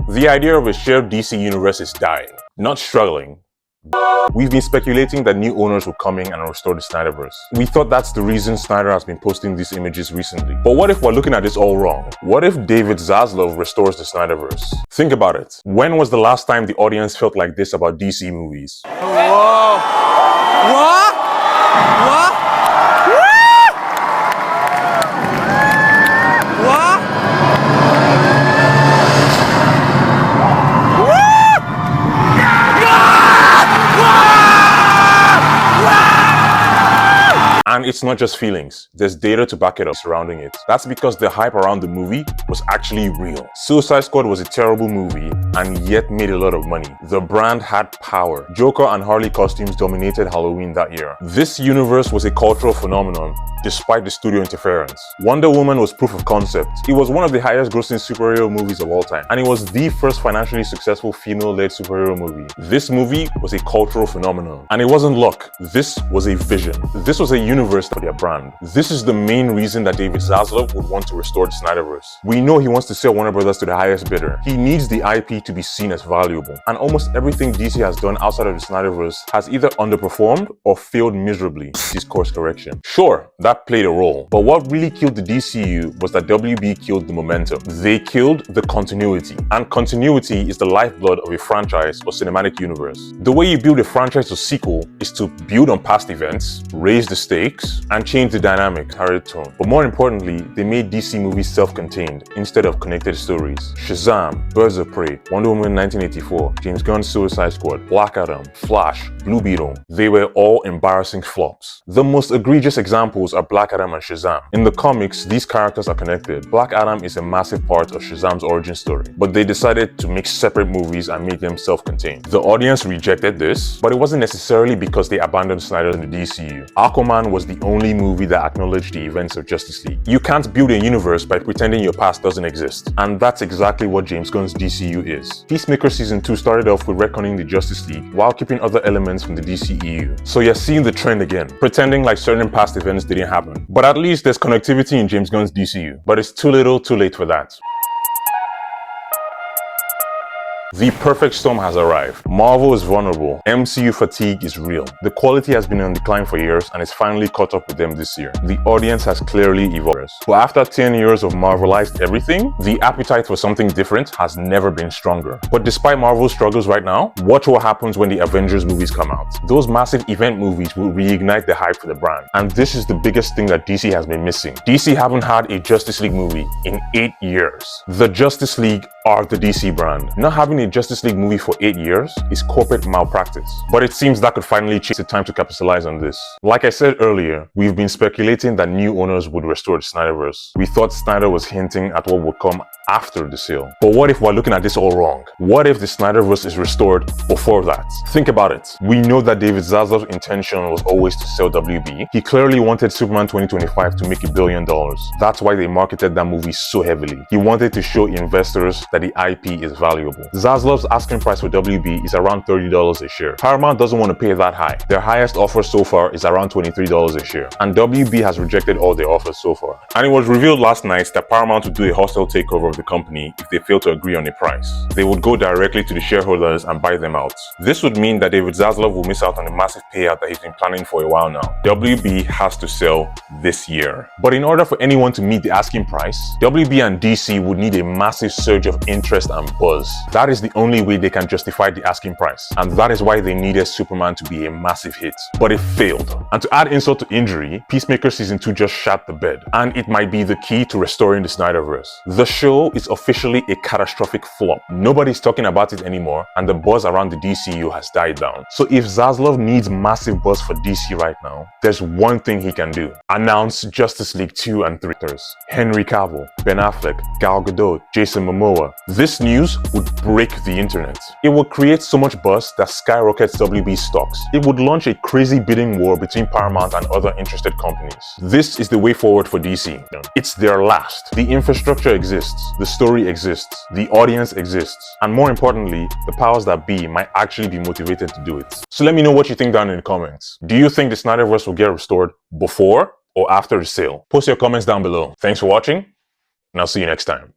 The idea of a shared DC universe is dying, not struggling. We've been speculating that new owners will come in and restore the Snyderverse. We thought that's the reason Snyder has been posting these images recently. But what if we're looking at this all wrong? What if David Zaslav restores the Snyderverse? Think about it. When was the last time the audience felt like this about DC movies? Whoa! What? What? And it's not just feelings, there's data to back it up surrounding it. That's because the hype around the movie was actually real. Suicide Squad was a terrible movie and yet made a lot of money. The brand had power. Joker and Harley costumes dominated Halloween that year. This universe was a cultural phenomenon despite the studio interference. Wonder Woman was proof of concept. It was one of the highest grossing superhero movies of all time, and it was the first financially successful female-led superhero movie. This movie was a cultural phenomenon, and it wasn't luck. This was a vision. This was a universe for their brand. This is the main reason that David Zaslav would want to restore the Snyderverse. We know he wants to sell Warner Brothers to the highest bidder. He needs the IP to be seen as valuable, and almost everything DC has done outside of the Snyderverse has either underperformed or failed miserably. This course correction. Sure, that played a role, but what really killed the DCU was that WB killed the momentum. They killed the continuity, and continuity is the lifeblood of a franchise or cinematic universe. The way you build a franchise or sequel is to build on past events, raise the stakes, and change the dynamic, carry tone. But more importantly, they made DC movies self-contained instead of connected stories. Shazam, Birds of Prey, Wonder Woman 1984, James Gunn's Suicide Squad, Black Adam, Flash, Blue Beetle, they were all embarrassing flops. The most egregious examples are Black Adam and Shazam. In the comics, these characters are connected. Black Adam is a massive part of Shazam's origin story, but they decided to make separate movies and make them self-contained. The audience rejected this, but it wasn't necessarily because they abandoned Snyder in the DCU. Aquaman was the only movie that acknowledged the events of Justice League. You can't build a universe by pretending your past doesn't exist, and that's exactly what James Gunn's DCU is. Peacemaker Season 2 started off with retconning the Justice League while keeping other elements from the DCEU. So you're seeing the trend again, pretending like certain past events didn't happen. But at least there's connectivity in James Gunn's DCU. But it's too little, too late for that. The perfect storm has arrived. Marvel is vulnerable. MCU fatigue is real. The quality has been on decline for years and it's finally caught up with them this year. The audience has clearly evolved. But after 10 years of Marvelized everything, the appetite for something different has never been stronger. But despite Marvel's struggles right now, watch what happens when the Avengers movies come out. Those massive event movies will reignite the hype for the brand. And this is the biggest thing that DC has been missing. DC haven't had a Justice League movie in 8 years. The Justice League are the DC brand. Not having a Justice League movie for 8 years is corporate malpractice. But it seems that could finally change. The time to capitalize on this. Like I said earlier, we've been speculating that new owners would restore the Snyderverse. We thought Snyder was hinting at what would come after the sale. But what if we're looking at this all wrong? What if the Snyderverse is restored before that? Think about it. We know that David Zaslav's intention was always to sell WB. He clearly wanted Superman 2025 to make $1 billion. That's why they marketed that movie so heavily. He wanted to show investors that the IP is valuable. Zaslav's asking price for WB is around $30 a share. Paramount doesn't want to pay that high. Their highest offer so far is around $23 a share. And WB has rejected all their offers so far. And it was revealed last night that Paramount would do a hostile takeover of the company if they fail to agree on a price. They would go directly to the shareholders and buy them out. This would mean that David Zaslav will miss out on a massive payout that he's been planning for a while now. WB has to sell this year. But in order for anyone to meet the asking price, WB and DC would need a massive surge of interest and buzz. That is the only way they can justify the asking price. And that is why they needed Superman to be a massive hit. But it failed. And to add insult to injury, Peacemaker Season 2 just shat the bed. And it might be the key to restoring the Snyderverse. The show is officially a catastrophic flop. Nobody's talking about it anymore, and the buzz around the DCU has died down. So if Zaslav needs massive buzz for DC right now, there's one thing he can do. Announce Justice League 2 and 3. Henry Cavill, Ben Affleck, Gal Gadot, Jason Momoa. This news would break the internet. It would create so much buzz that skyrockets WB stocks. It would launch a crazy bidding war between Paramount and other interested companies. This is the way forward for DC. It's their last. The infrastructure exists. The story exists, the audience exists, and more importantly, the powers that be might actually be motivated to do it. So let me know what you think down in the comments. Do you think the Snyderverse will get restored before or after the sale? Post your comments down below. Thanks for watching, and I'll see you next time.